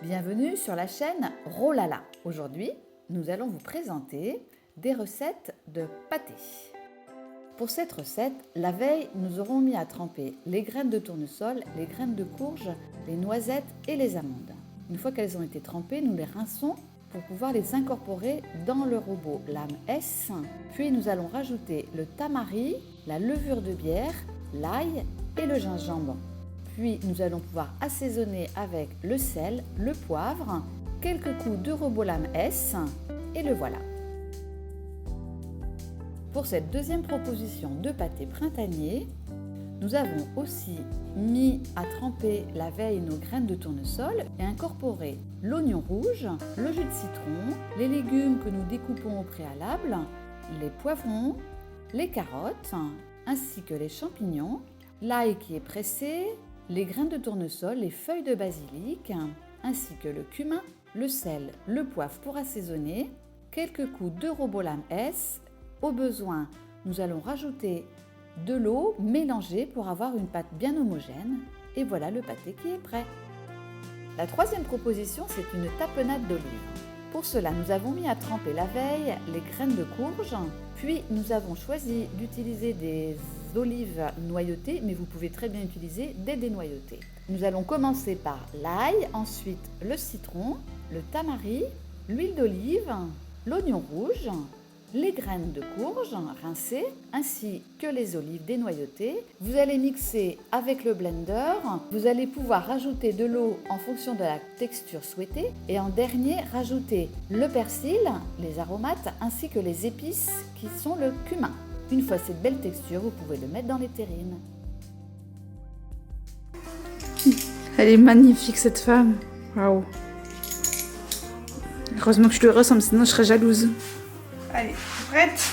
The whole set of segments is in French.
Bienvenue sur la chaîne Rolala. Aujourd'hui, nous allons vous présenter des recettes de pâté. Pour cette recette, la veille, nous aurons mis à tremper les graines de tournesol, les graines de courge, les noisettes et les amandes. Une fois qu'elles ont été trempées, nous les rinçons pour pouvoir les incorporer dans le robot lame S. Puis nous allons rajouter le tamari, la levure de bière, l'ail et le gingembre. Puis nous allons pouvoir assaisonner avec le sel, le poivre, quelques coups de robot lame S et le voilà. Pour cette deuxième proposition de pâté printanier, nous avons aussi mis à tremper la veille nos graines de tournesol et incorporé l'oignon rouge, le jus de citron, les légumes que nous découpons au préalable, les poivrons, les carottes, ainsi que les champignons, l'ail qui est pressé, les graines de tournesol, les feuilles de basilic, ainsi que le cumin, le sel, le poivre pour assaisonner, quelques coups de robot lame S. Au besoin, nous allons rajouter de l'eau mélangée pour avoir une pâte bien homogène. Et voilà le pâté qui est prêt. La troisième proposition, c'est une tapenade d'olive. Pour cela, nous avons mis à tremper la veille les graines de courge, puis nous avons choisi d'utiliser des olives noyautées, mais vous pouvez très bien utiliser des dénoyautées. Nous allons commencer par l'ail, ensuite le citron, le tamari, l'huile d'olive, l'oignon rouge, les graines de courge rincées ainsi que les olives dénoyautées. Vous allez mixer avec le blender. Vous allez pouvoir rajouter de l'eau en fonction de la texture souhaitée et en dernier rajouter le persil, les aromates ainsi que les épices qui sont le cumin. Une fois cette belle texture, vous pouvez le mettre dans les terrines. Elle est magnifique cette femme. Waouh. Heureusement que je lui ressemble, sinon je serais jalouse. Allez, prête?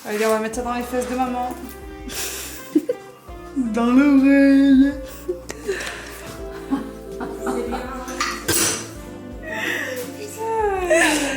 Allez, on va mettre ça dans les fesses de maman. Dans l'oreille. Putain.